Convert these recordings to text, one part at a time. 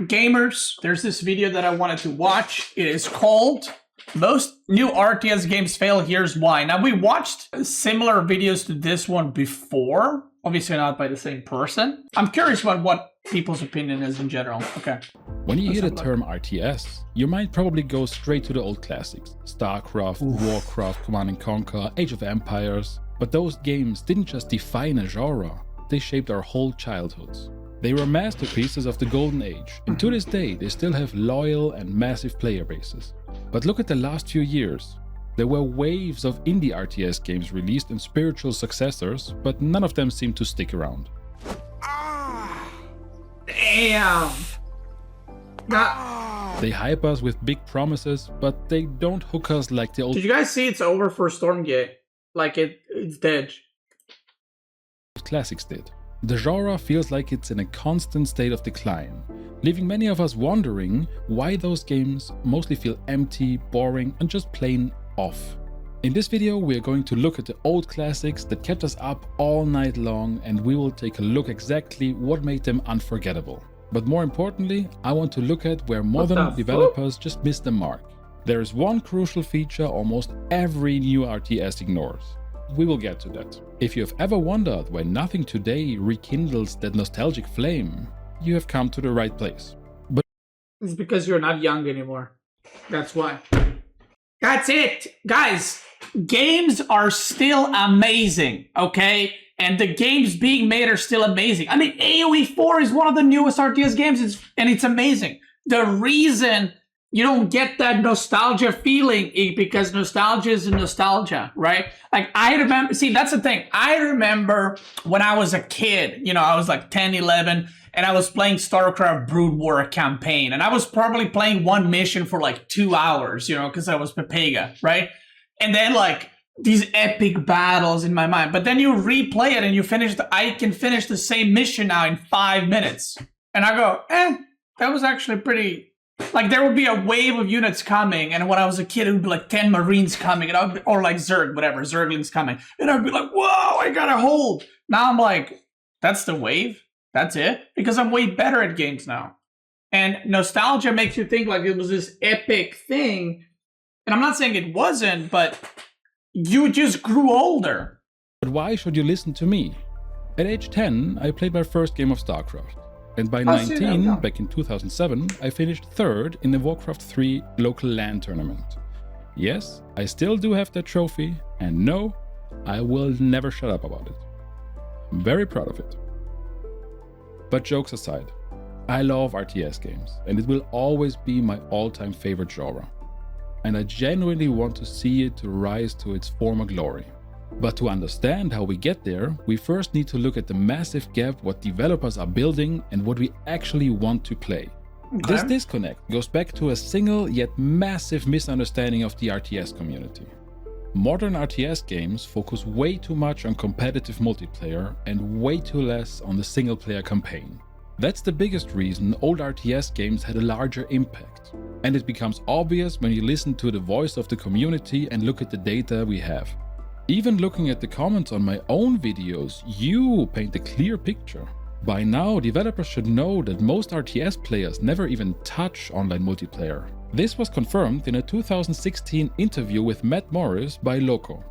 gamers, there's this video that I wanted to watch. It is called Most New RTS Games Fail, Here's Why. Now, we watched similar videos to this one before. Obviously not by the same person. I'm curious about what people's opinion is in general. Okay. When you hear the term RTS, your mind probably goes straight to the old classics. StarCraft, Warcraft, Command & Conquer, Age of Empires. But those games didn't just define a genre, they shaped our whole childhoods. They were masterpieces of the golden age, and to this day they still have loyal and massive player bases. But look at the last few years. There were waves of indie RTS games released and spiritual successors, but none of them seemed to stick around. Damn. They hype us with big promises, but they don't hook us like the old Did you guys see it's over for Stormgate? Like it's dead. classics did. The genre feels like it's in a constant state of decline, leaving many of us wondering why those games mostly feel empty, boring, and just plain off. In this video, we are going to look at the old classics that kept us up all night long, and we will take a look exactly what made them unforgettable. But more importantly, I want to look at where modern developers just missed the mark. There is one crucial feature almost every new RTS ignores. We will get to that. If you have ever wondered why nothing today rekindles that nostalgic flame, you have come to the right place. But it's because you're not young anymore. That's why. That's it. Guys, games are still amazing, okay? And the games being made are still amazing. I mean, AoE 4 is one of the newest RTS games, and it's amazing. The reason you don't get that nostalgia feeling is because nostalgia is nostalgia, right? Like, I remember, see, that's the thing. I remember when I was a kid, you know, I was like 10, 11, and I was playing StarCraft Brood War campaign, and I was probably playing one mission for like 2 hours, you know, because I was Pepega, right? And then like these epic battles in my mind. But then you replay it and you I can finish the same mission now in 5 minutes. And I go, that was actually pretty. Like, there would be a wave of units coming, and when I was a kid, it would be like 10 Marines coming, and or like Zerg, whatever, Zerglings coming. And I'd be like, whoa, I got a hold. Now I'm like, that's the wave? That's it? Because I'm way better at games now. And nostalgia makes you think like it was this epic thing. And I'm not saying it wasn't, but you just grew older. But why should you listen to me? At age 10, I played my first game of StarCraft. And by 19, back in 2007, I finished third in the Warcraft 3 local LAN tournament. Yes, I still do have that trophy, and no, I will never shut up about it. I'm very proud of it. But jokes aside, I love RTS games, and it will always be my all-time favorite genre. And I genuinely want to see it to rise to its former glory. But to understand how we get there, we first need to look at the massive gap what developers are building and what we actually want to play. Okay. This disconnect goes back to a single yet massive misunderstanding of the RTS community. Modern RTS games focus way too much on competitive multiplayer and way too less on the single-player campaign. That's the biggest reason old RTS games had a larger impact. And it becomes obvious when you listen to the voice of the community and look at the data we have. Even looking at the comments on my own videos, you paint a clear picture. By now, developers should know that most RTS players never even touch online multiplayer. This was confirmed in a 2016 interview with Matt Morris by Loco.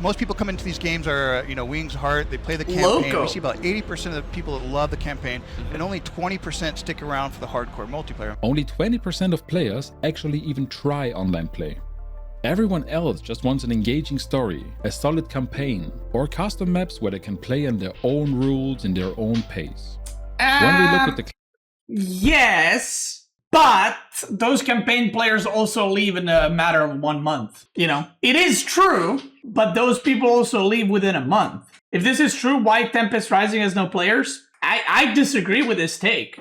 Most people come into these games are, wings heart, they play the campaign. Loco. We see about 80% of the people that love the campaign, and only 20% stick around for the hardcore multiplayer. Only 20% of players actually even try online play. Everyone else just wants an engaging story, a solid campaign, or custom maps where they can play on their own rules in their own pace. When we look at the yes, but those campaign players also leave in a matter of 1 month. You know, it is true, but those people also leave within a month. If this is true, why Tempest Rising has no players? I disagree with this take.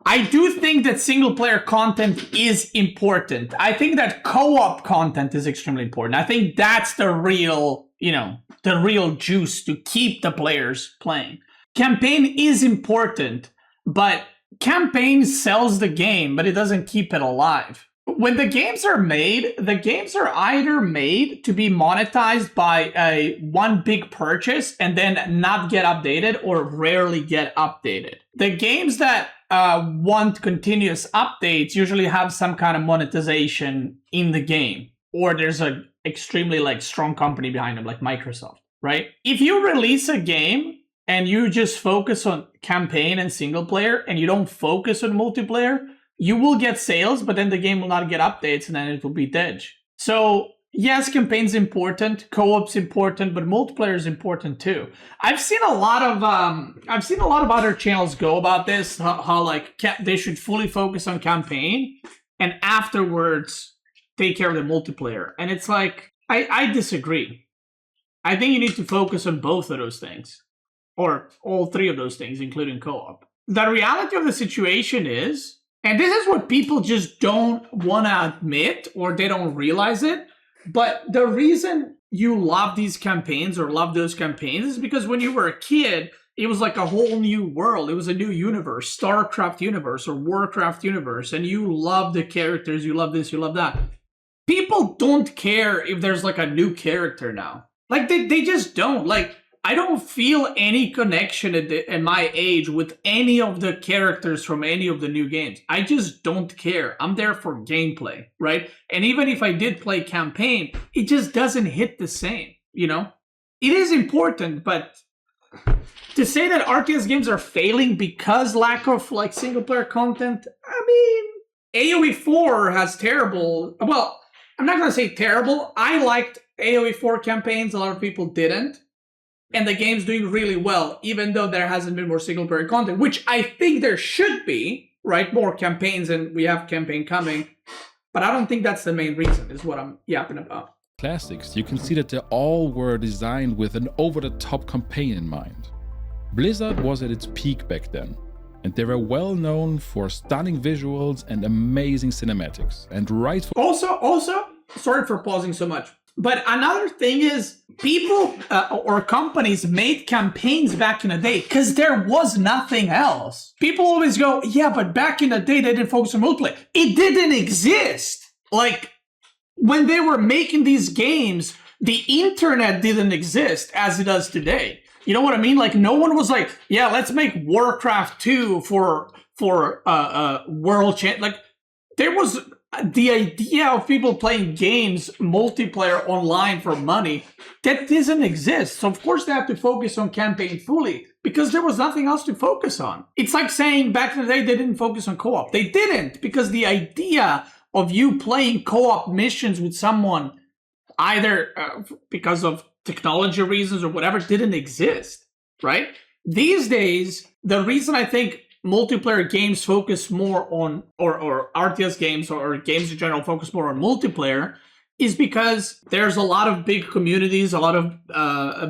I do think that single-player content is important. I think that co-op content is extremely important. I think that's the real, the real juice to keep the players playing. Campaign is important, but campaign sells the game, but it doesn't keep it alive. when the games are either made to be monetized by a one big purchase and then not get updated or rarely get updated. The games that want continuous updates usually have some kind of monetization in the game, or there's a extremely like strong company behind them, like Microsoft, right? If you release a game and you just focus on campaign and single player and you don't focus on multiplayer, you will get sales, but then the game will not get updates and then it will be dead. So yes, campaign's important, co-op's important, but multiplayer is important too. I've seen a lot of other channels go about this, how like they should fully focus on campaign and afterwards take care of the multiplayer. And it's like, I disagree. I think you need to focus on both of those things, or all three of those things, including co-op. The reality of the situation is, and this is what people just don't want to admit or they don't realize it, but the reason you love these campaigns or love those campaigns is because when you were a kid, it was like a whole new world. It was a new universe, StarCraft universe or Warcraft universe, and you love the characters, you love this, you love that. People don't care if there's like a new character now. Like they just don't. Like, I don't feel any connection at my age with any of the characters from any of the new games. I just don't care. I'm there for gameplay, right? And even if I did play campaign, it just doesn't hit the same, you know? It is important, but to say that RTS games are failing because lack of like single player content, I mean, AoE 4 has terrible, well, I'm not going to say terrible. I liked AoE 4 campaigns. A lot of people didn't. And the game's doing really well, even though there hasn't been more single-player content, which I think there should be, right? More campaigns, and we have campaign coming. But I don't think that's the main reason, is what I'm yapping about. Classics, you can see that they all were designed with an over-the-top campaign in mind. Blizzard was at its peak back then, and they were well known for stunning visuals and amazing cinematics. And Also, sorry for pausing so much. But another thing is, people or companies made campaigns back in the day because there was nothing else. People always go, yeah, but back in the day, they didn't focus on multiplayer. It didn't exist. Like, when they were making these games, the internet didn't exist as it does today. You know what I mean? Like, no one was like, yeah, let's make Warcraft 2 for World Champ. Like, there was... the idea of people playing games, multiplayer online for money, that doesn't exist. So of course they have to focus on campaign fully because there was nothing else to focus on. It's like saying back in the day they didn't focus on co-op. They didn't, because the idea of you playing co-op missions with someone, either because of technology reasons or whatever, didn't exist, right? These days, the reason I think multiplayer games focus more on, or RTS games or games in general focus more on multiplayer, is because there's a lot of big communities, a lot of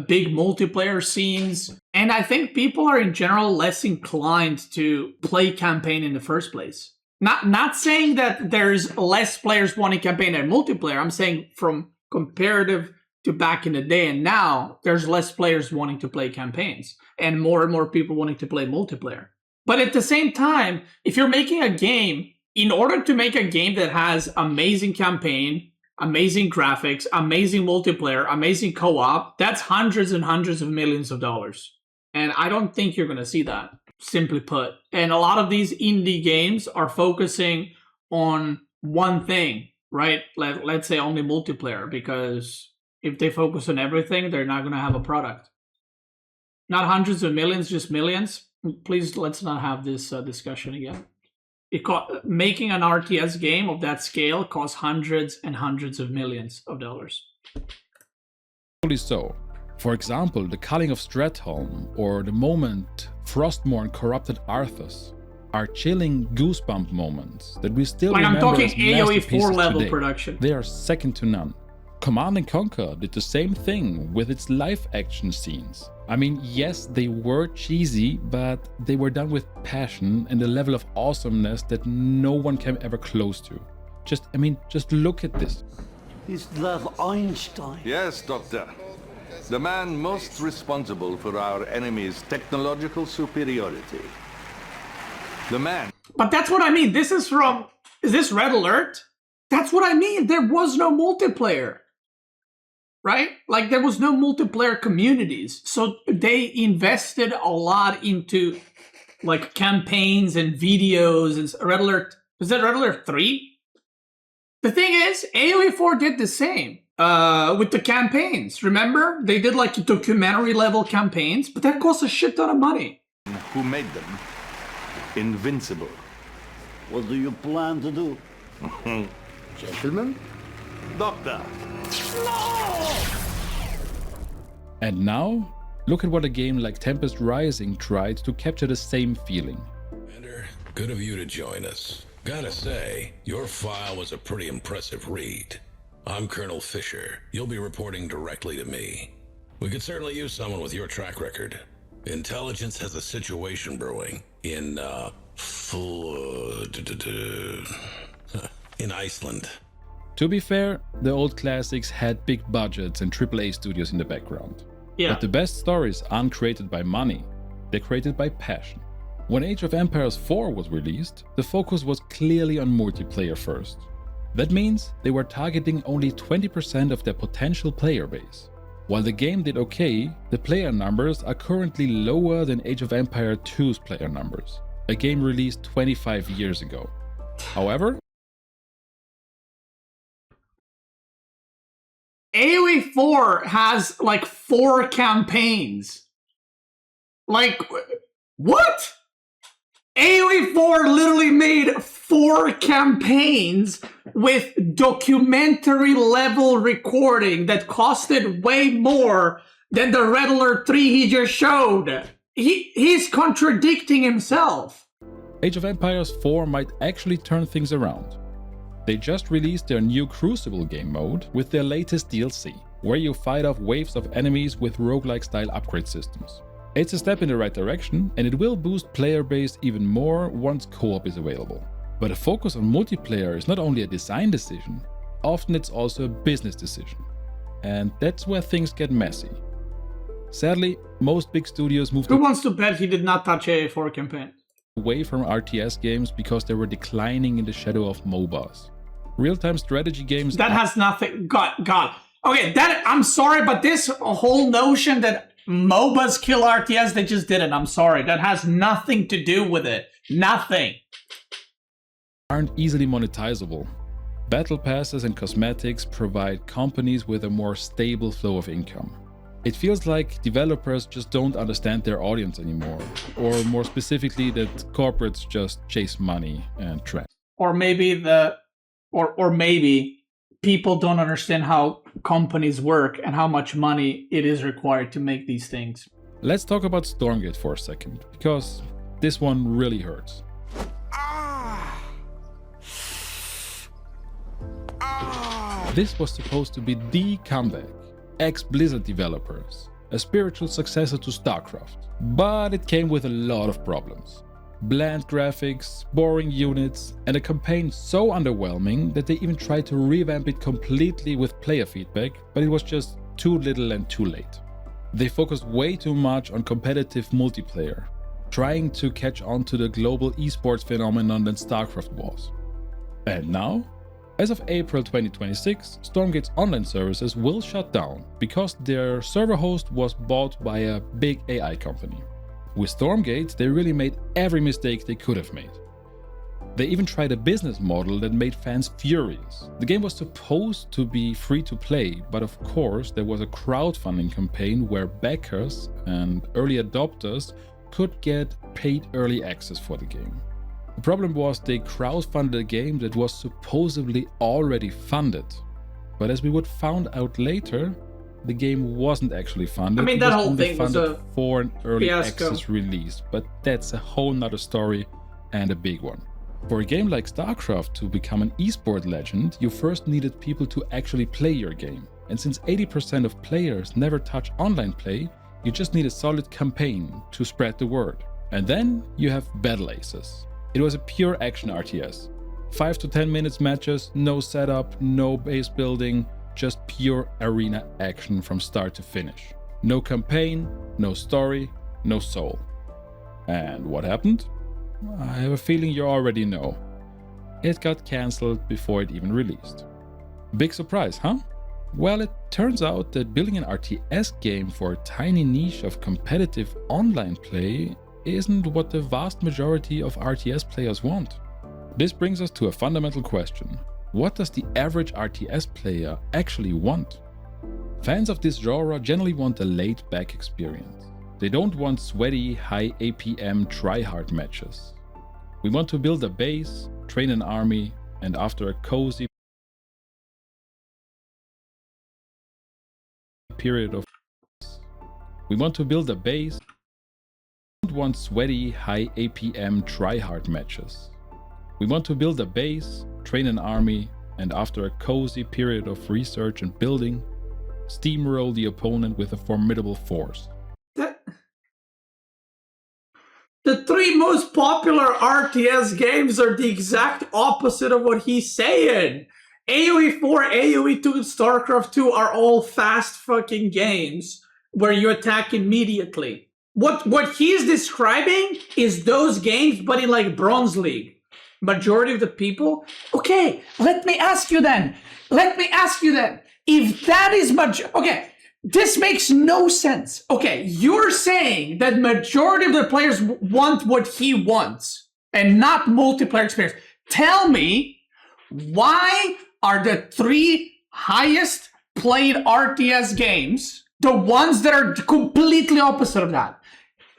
big multiplayer scenes, and I think people are in general less inclined to play campaign in the first place. Not saying that there's less players wanting campaign than multiplayer. I'm saying from comparative to back in the day and now, there's less players wanting to play campaigns and more people wanting to play multiplayer. But at the same time, if you're making a game, in order to make a game that has amazing campaign, amazing graphics, amazing multiplayer, amazing co-op, that's hundreds and hundreds of millions of dollars. And I don't think you're going to see that, simply put. And a lot of these indie games are focusing on one thing, right? Let's say only multiplayer, because if they focus on everything, they're not going to have a product. Not hundreds of millions, just millions. Please, let's not have this discussion again. Making an RTS game of that scale costs hundreds and hundreds of millions of dollars. So, for example, the culling of Stratholme or the moment Frostmourne corrupted Arthas are chilling goosebump moments that we still remember. I'm talking as AoE 4 level today. production. They are second to none. Command & Conquer did the same thing with its live action scenes. I mean, yes, they were cheesy, but they were done with passion and a level of awesomeness that no one came ever close to. Just look at this. Is that Einstein? Yes, Doctor. The man most responsible for our enemy's technological superiority. The man... But that's what I mean. This is from... Is this Red Alert? That's what I mean. There was no multiplayer. Right? Like, there was no multiplayer communities. So they invested a lot into, like, campaigns and videos and Red Alert. Was that Red Alert 3? The thing is, AoE 4 did the same with the campaigns. Remember? They did, like, documentary-level campaigns, but that cost a shit ton of money. Who made them invincible? What do you plan to do? Gentlemen? Doctor! And now, look at what a game like Tempest Rising tried to capture the same feeling. Commander, good of you to join us. Gotta say, your file was a pretty impressive read. I'm Colonel Fisher. You'll be reporting directly to me. We could certainly use someone with your track record. Intelligence has a situation brewing in, in Iceland. To be fair, the old classics had big budgets and AAA studios in the background. Yeah. But the best stories aren't created by money, they're created by passion. When Age of Empires 4 was released, the focus was clearly on multiplayer first. That means they were targeting only 20% of their potential player base. While the game did okay, the player numbers are currently lower than Age of Empires 2's player numbers, a game released 25 years ago. However, AoE 4 has like 4 campaigns. Like, what? AoE 4 literally made 4 campaigns with documentary level recording that costed way more than the Red Alert 3 he just showed. He's contradicting himself. Age of Empires 4 might actually turn things around. They just released their new Crucible game mode with their latest DLC, where you fight off waves of enemies with roguelike style upgrade systems. It's a step in the right direction, and it will boost player base even more once co-op is available. But a focus on multiplayer is not only a design decision, often it's also a business decision. And that's where things get messy. Sadly, most big studios moved Who wants to bet he did not touch AoE4 campaign? away from RTS games because they were declining in the shadow of MOBAs. Real-time strategy games... That has nothing... God. Okay, I'm sorry, but this whole notion that MOBAs kill RTS, they just didn't. I'm sorry. That has nothing to do with it. Nothing. Aren't easily monetizable. Battle passes and cosmetics provide companies with a more stable flow of income. It feels like developers just don't understand their audience anymore, or more specifically that corporates just chase money and trends. Or maybe maybe people don't understand how companies work and how much money it is required to make these things. Let's talk about Stormgate for a second, because this one really hurts. This was supposed to be the comeback. Ex-Blizzard developers, a spiritual successor to StarCraft. But it came with a lot of problems. Bland graphics, boring units, and a campaign so underwhelming that they even tried to revamp it completely with player feedback, but it was just too little and too late. They focused way too much on competitive multiplayer, trying to catch on to the global esports phenomenon that StarCraft was. And now? As of April 2026, Stormgate's online services will shut down because their server host was bought by a big AI company. With Stormgate, they really made every mistake they could have made. They even tried a business model that made fans furious. The game was supposed to be free to play, but of course there was a crowdfunding campaign where backers and early adopters could get paid early access for the game. The problem was they crowdfunded a game that was supposedly already funded. But as we would find out later, the game wasn't actually funded. I mean, that whole thing was a for an early fiasco. access release, but that's a whole nother story and a big one. For a game like StarCraft to become an esport legend, you first needed people to actually play your game. And since 80% of players never touch online play, you just need a solid campaign to spread the word. And then you have Battle Aces. It was a pure action RTS. 5 to 10 minutes matches, no setup, no base building, just pure arena action from start to finish. No campaign, no story, no soul. And what happened? I have a feeling you already know. it got cancelled before it even released. Big surprise, huh? Well, it turns out that building an RTS game for a tiny niche of competitive online play isn't what the vast majority of RTS players want. This brings us to a fundamental question. What does the average RTS player actually want? Fans of this genre generally want a laid-back experience. They don't want sweaty, high APM try-hard matches. We want to build a base, train an army, and after a cozy period of we want to build a base. We don't want sweaty, high APM try-hard matches. We want to build a base, train an army, and after a cozy period of research and building, steamroll the opponent with a formidable force. The three most popular RTS games are the exact opposite of what he's saying. AoE 4, AoE 2, and StarCraft 2 are all fast fucking games where you attack immediately. What he's describing is those games, but in like Bronze League. Majority of the people. Okay, let me ask you then. If that is okay, this makes no sense. Okay, you're saying that majority of the players want what he wants and not multiplayer experience. Tell me, why are the three highest played RTS games the ones that are completely opposite of that?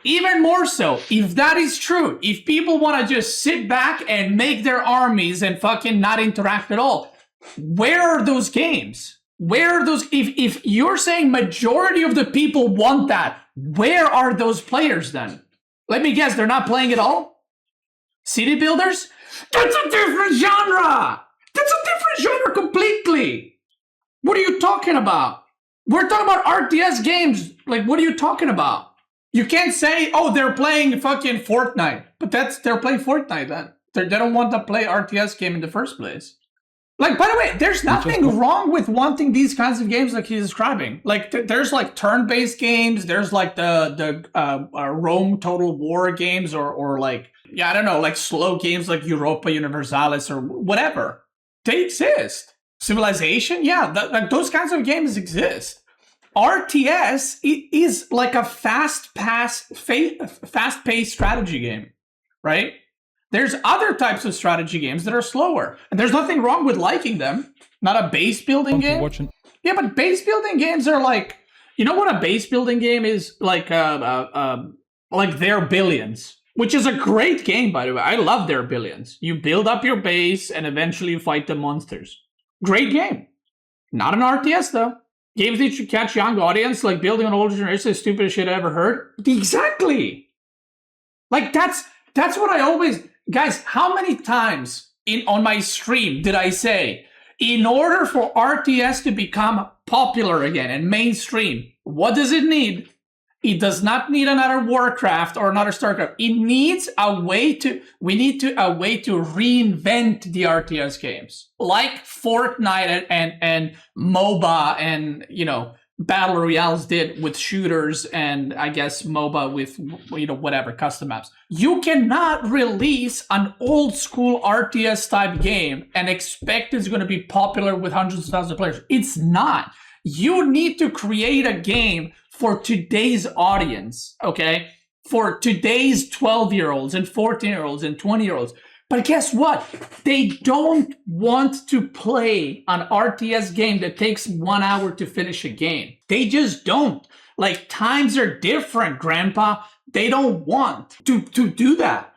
Even more so, if that is true, if people want to just sit back and make their armies and fucking not interact at all, where are those games? Where are those? If you're saying majority of the people want that, where are those players then? Let me guess, they're not playing at all? City builders? That's a different genre! That's a different genre completely! What are you talking about? We're talking about RTS games. Like, what are you talking about? You can't say, oh, they're playing fucking Fortnite. But they're playing Fortnite then. They don't want to play RTS game in the first place. Like, by the way, there's nothing wrong with wanting these kinds of games like he's describing. Like, there's like turn-based games. There's like the Rome Total War games or like, yeah, I don't know, like slow games like Europa Universalis or whatever. They exist. Civilization, yeah, like those kinds of games exist. RTS is like a fast-paced strategy game, right? There's other types of strategy games that are slower, and there's nothing wrong with liking them. Not a base building game. Yeah, but base building games are like, you know what a base building game is? Like Their Billions, which is a great game, by the way. I love Their Billions. You build up your base, and eventually you fight the monsters. Great game. Not an RTS though. Games that should catch young audience, like building an older generation, is the stupidest shit I ever heard. Exactly. Like that's what I always, guys. How many times on my stream did I say, in order for RTS to become popular again and mainstream, what does it need? It does not need another Warcraft or another StarCraft. It needs a way to reinvent the RTS games. Like Fortnite and MOBA and, you know, Battle Royales did with shooters and I guess MOBA with, you know, whatever, custom maps. You cannot release an old school RTS type game and expect it's going to be popular with hundreds of thousands of players. It's not. You need to create a game for today's audience, okay? For today's 12-year-olds and 14-year-olds and 20-year-olds. But guess what? They don't want to play an RTS game that takes 1 hour to finish a game. They just don't. Like, times are different, Grandpa. They don't want to do that.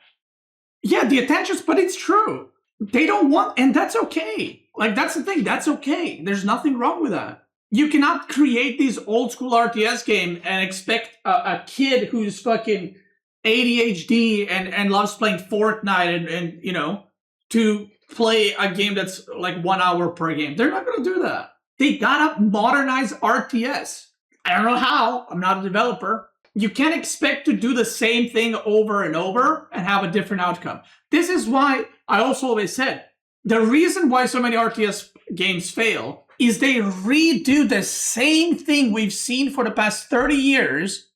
Yeah, the attention's, but it's true. They don't want, and that's okay. Like, that's the thing. That's okay. There's nothing wrong with that. You cannot create these old school RTS games and expect a kid who's fucking ADHD and loves playing Fortnite and you know, to play a game that's like 1 hour per game. They're not going to do that. They gotta modernize RTS. I don't know how. I'm not a developer. You can't expect to do the same thing over and over and have a different outcome. This is why I also always said, the reason why so many RTS games fail is they redo the same thing we've seen for the past 30 years,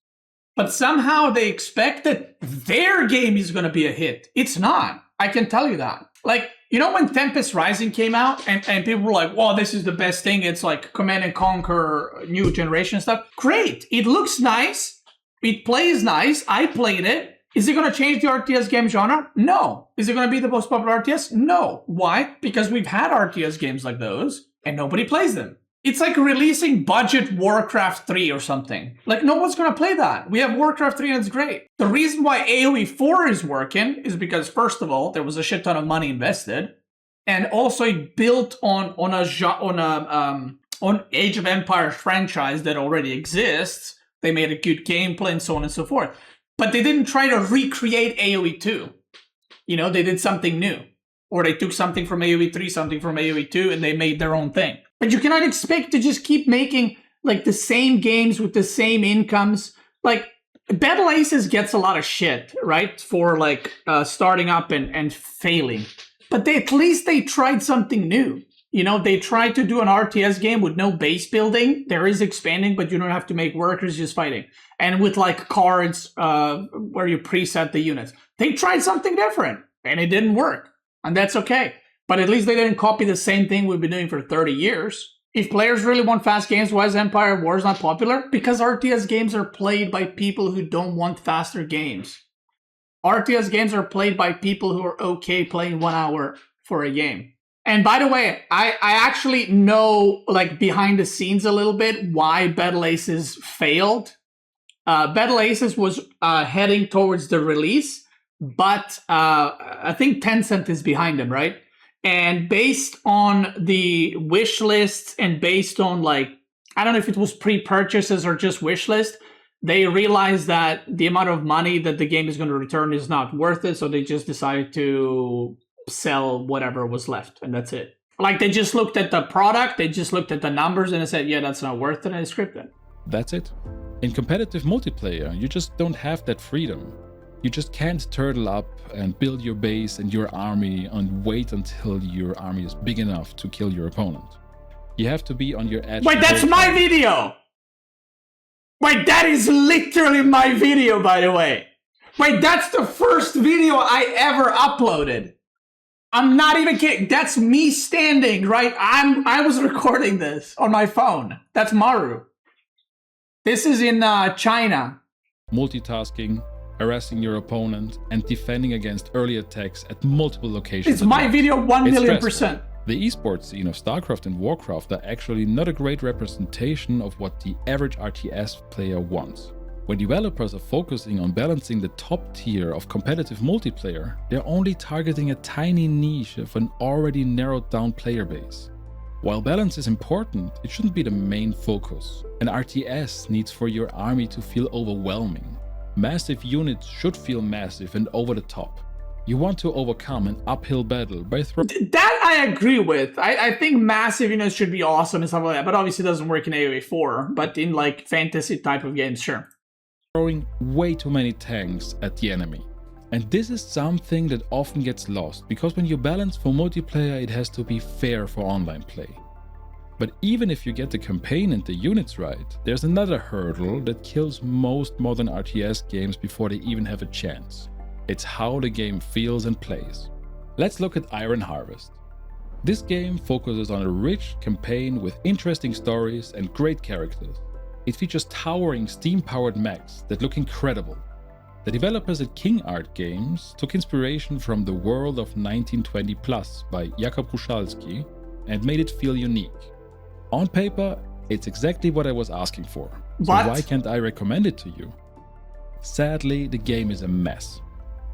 but somehow they expect that their game is going to be a hit. It's not. I can tell you that. Like, You know when Tempest Rising came out and people were like, "Wow, this is the best thing. It's like Command and Conquer new generation stuff." Great. It looks nice. It plays nice. I played it. Is it going to change the RTS game genre? No. Is it going to be the most popular RTS? No. Why? Because we've had RTS games like those and nobody plays them. It's like releasing budget Warcraft 3 or something. Like, no one's going to play that. We have Warcraft 3 and it's great. The reason why AoE 4 is working is because, first of all, there was a shit ton of money invested. And also it built on Age of Empires franchise that already exists. They made a good gameplay and so on and so forth. But they didn't try to recreate AoE 2. You know, they did something new. Or they took something from AoE 3, something from AoE 2, and they made their own thing. But you cannot expect to just keep making like the same games with the same incomes. Like Battle Aces gets a lot of shit, right? For like starting up and failing. But at least they tried something new. You know, they tried to do an RTS game with no base building. There is expanding, but you don't have to make workers, just fighting. And with like cards where you preset the units. They tried something different and it didn't work. And that's okay. But at least they didn't copy the same thing we've been doing for 30 years. If players really want fast games, why is Empire War not popular? Because RTS games are played by people who don't want faster games. RTS games are played by people who are okay playing 1 hour for a game. And by the way, I actually know, like, behind the scenes a little bit why Battle Aces failed. Battle Aces was heading towards the release, but I think Tencent is behind them, right? And based on the wish lists and based on, like, I don't know if it was pre-purchases or just wish list, they realized that the amount of money that the game is going to return is not worth it. So they just decided to sell whatever was left. And that's it. Like, they just looked at the product, they just looked at the numbers and they said, yeah, that's not worth it. And they scrapped it. That's it. In competitive multiplayer, you just don't have that freedom. You just can't turtle up and build your base and your army and wait until your army is big enough to kill your opponent. You have to be on your edge. Wait, that's my video! Wait, that is literally my video, by the way. Wait, that's the first video I ever uploaded. I'm not even kidding. That's me standing, right? I was recording this on my phone. That's Maru. This is in China. Multitasking, harassing your opponent, and defending against early attacks at multiple locations. It's my video 1,000,000%. The esports scene of StarCraft and Warcraft are actually not a great representation of what the average RTS player wants. When developers are focusing on balancing the top tier of competitive multiplayer, they're only targeting a tiny niche of an already narrowed down player base. While balance is important, it shouldn't be the main focus. An RTS needs for your army to feel overwhelming. Massive units should feel massive and over the top. You want to overcome an uphill battle by throwing... That I agree with. I think massive units should be awesome and stuff like that, but obviously it doesn't work in AoE 4, but in like fantasy type of games, sure. Throwing way too many tanks at the enemy. And this is something that often gets lost, because when you balance for multiplayer, it has to be fair for online play. But even if you get the campaign and the units right, there's another hurdle that kills most modern RTS games before they even have a chance. It's how the game feels and plays. Let's look at Iron Harvest. This game focuses on a rich campaign with interesting stories and great characters. It features towering steam-powered mechs that look incredible. The developers at King Art Games took inspiration from the world of 1920 Plus by Jakub Kuchalski and made it feel unique. On paper, it's exactly what I was asking for. So why can't I recommend it to you? Sadly, the game is a mess.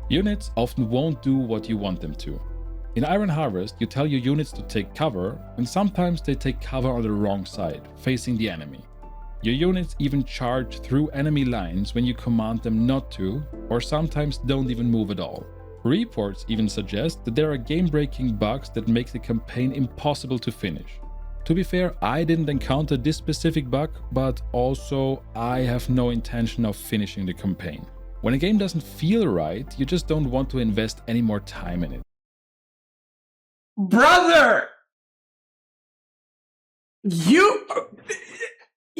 Units often won't do what you want them to. In Iron Harvest, you tell your units to take cover, and sometimes they take cover on the wrong side, facing the enemy. Your units even charge through enemy lines when you command them not to, or sometimes don't even move at all. Reports even suggest that there are game-breaking bugs that make the campaign impossible to finish. To be fair, I didn't encounter this specific bug, but also I have no intention of finishing the campaign. When a game doesn't feel right, you just don't want to invest any more time in it. Brother!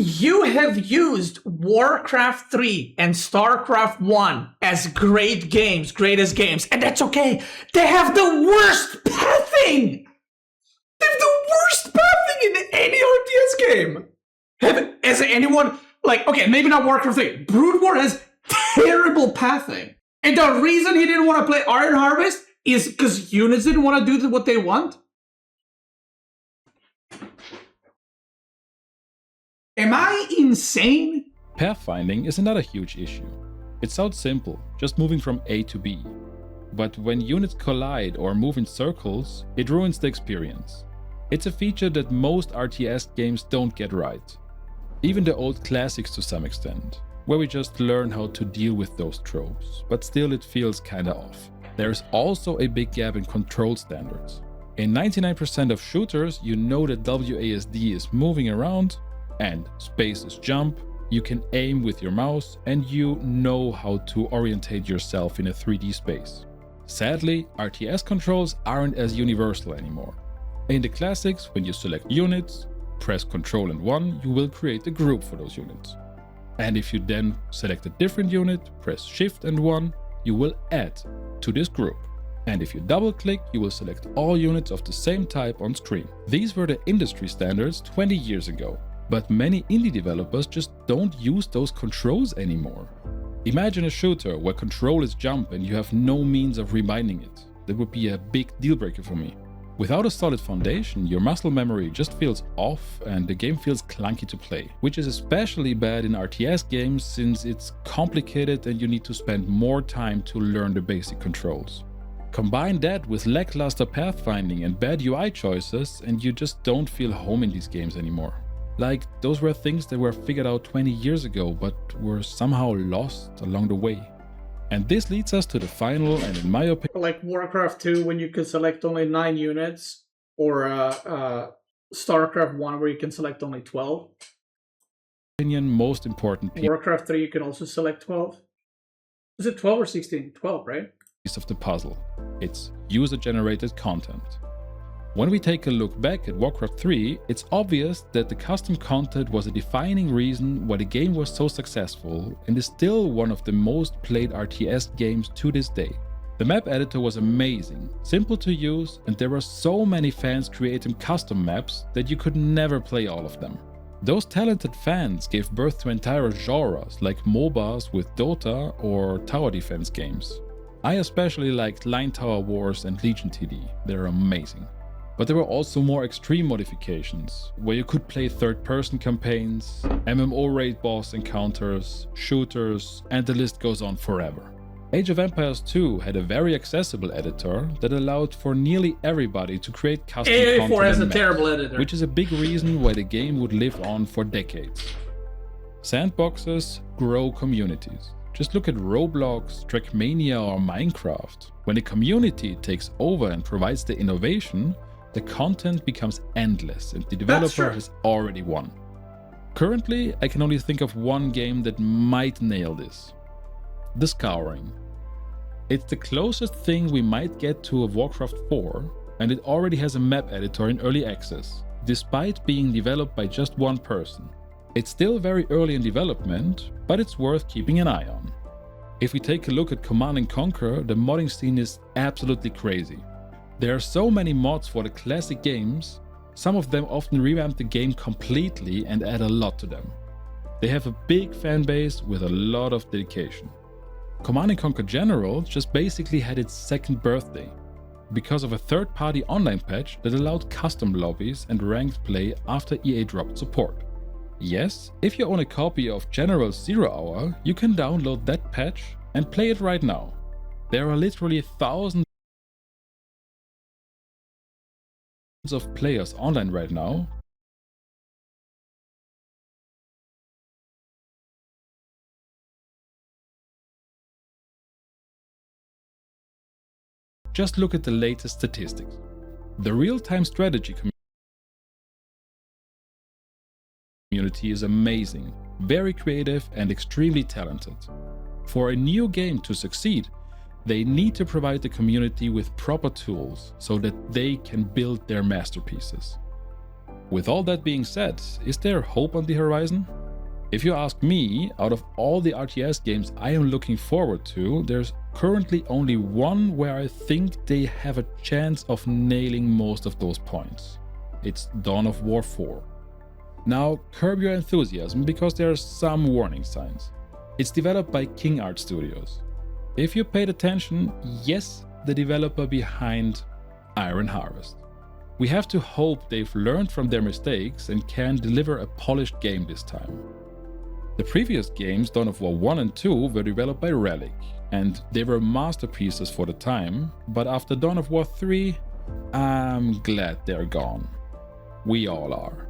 You have used Warcraft 3 and StarCraft 1 as great games, greatest games, and that's okay. They have the worst pathing! They have the worst pathing in any RTS game! Has anyone, like, okay, maybe not Warcraft 3. Brood War has terrible pathing. And the reason he didn't want to play Iron Harvest is because units didn't want to do what they want? Am I insane? Pathfinding is another huge issue. It sounds simple, just moving from A to B. But when units collide or move in circles, it ruins the experience. It's a feature that most RTS games don't get right. Even the old classics to some extent, where we just learn how to deal with those tropes, but still it feels kinda off. There's also a big gap in control standards. In 99% of shooters, you know that WASD is moving around, and space is jump, you can aim with your mouse, and you know how to orientate yourself in a 3D space. Sadly, RTS controls aren't as universal anymore. In the classics, when you select units, press Ctrl and 1, you will create a group for those units. And if you then select a different unit, press Shift and 1, you will add to this group. And if you double click, you will select all units of the same type on screen. These were the industry standards 20 years ago. But many indie developers just don't use those controls anymore. Imagine a shooter where control is jump and you have no means of reminding it. That would be a big deal breaker for me. Without a solid foundation, your muscle memory just feels off and the game feels clunky to play, which is especially bad in RTS games since it's complicated and you need to spend more time to learn the basic controls. Combine that with lackluster pathfinding and bad UI choices and you just don't feel home in these games anymore. Like, those were things that were figured out 20 years ago, but were somehow lost along the way. And this leads us to the final, and in my opinion... Like Warcraft 2, when you can select only 9 units, or StarCraft 1, where you can select only 12. Most important piece Warcraft 3, you can also select 12. Is it 12 or 16? 12, right? Of the puzzle. It's user-generated content. When we take a look back at Warcraft 3, it's obvious that the custom content was a defining reason why the game was so successful and is still one of the most played RTS games to this day. The map editor was amazing, simple to use, and there were so many fans creating custom maps that you could never play all of them. Those talented fans gave birth to entire genres like MOBAs with Dota or tower defense games. I especially liked Line Tower Wars and Legion TD, they're amazing. But there were also more extreme modifications, where you could play third-person campaigns, MMO raid boss encounters, shooters, and the list goes on forever. Age of Empires 2 had a very accessible editor that allowed for nearly everybody to create custom content AA4 has a maps, terrible editor, which is a big reason why the game would live on for decades. Sandboxes grow communities. Just look at Roblox, Trackmania or Minecraft. When the community takes over and provides the innovation, the content becomes endless and the developer has already won. Currently, I can only think of one game that might nail this. The Scouring. It's the closest thing we might get to a Warcraft 4, and it already has a map editor in early access, despite being developed by just one person. It's still very early in development, but it's worth keeping an eye on. If we take a look at Command & Conquer, the modding scene is absolutely crazy. There are so many mods for the classic games, some of them often revamp the game completely and add a lot to them. They have a big fan base with a lot of dedication. Command & Conquer General just basically had its second birthday, because of a third-party online patch that allowed custom lobbies and ranked play after EA dropped support. Yes, if you own a copy of General 0 Hour, you can download that patch and play it right now. There are literally thousands of players online right now. Just look at the latest statistics. The real-time strategy community is amazing, very creative and extremely talented. For a new game to succeed, they need to provide the community with proper tools so that they can build their masterpieces. With all that being said, is there hope on the horizon? If you ask me, out of all the RTS games I am looking forward to, there's currently only one where I think they have a chance of nailing most of those points. It's Dawn of War 4. Now, curb your enthusiasm because there are some warning signs. It's developed by King Art Studios. If you paid attention, yes, the developer behind Iron Harvest. We have to hope they've learned from their mistakes and can deliver a polished game this time. The previous games, Dawn of War 1 and 2, were developed by Relic, and they were masterpieces for the time, but after Dawn of War 3, I'm glad they're gone. We all are.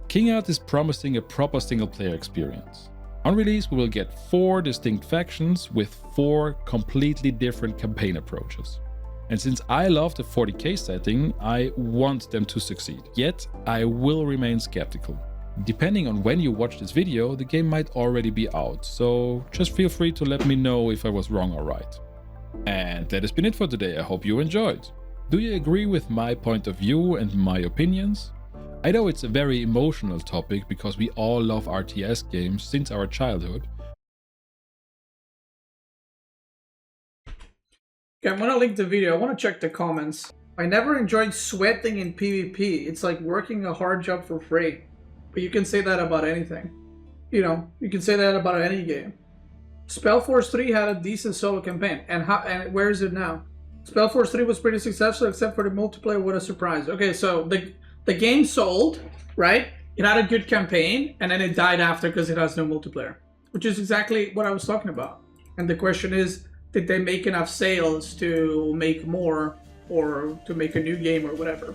King Art is promising a proper single-player experience. On release, we will get 4 distinct factions with 4 completely different campaign approaches. And since I love the 40k setting, I want them to succeed. Yet, I will remain skeptical. Depending on when you watch this video, the game might already be out, so just feel free to let me know if I was wrong or right. And that has been it for today. I hope you enjoyed. Do you agree with my point of view and my opinions? I know it's a very emotional topic because we all love RTS games since our childhood. Okay, I'm gonna link the video. I want to check the comments. I never enjoyed sweating in PvP. It's like working a hard job for free. But you can say that about anything. You know, you can say that about any game. Spellforce 3 had a decent solo campaign. And where is it now? Spellforce 3 was pretty successful except for the multiplayer. What a surprise. Okay, so the game sold, right? It had a good campaign, and then it died after because it has no multiplayer. Which is exactly what I was talking about. And the question is, did they make enough sales to make more or to make a new game or whatever?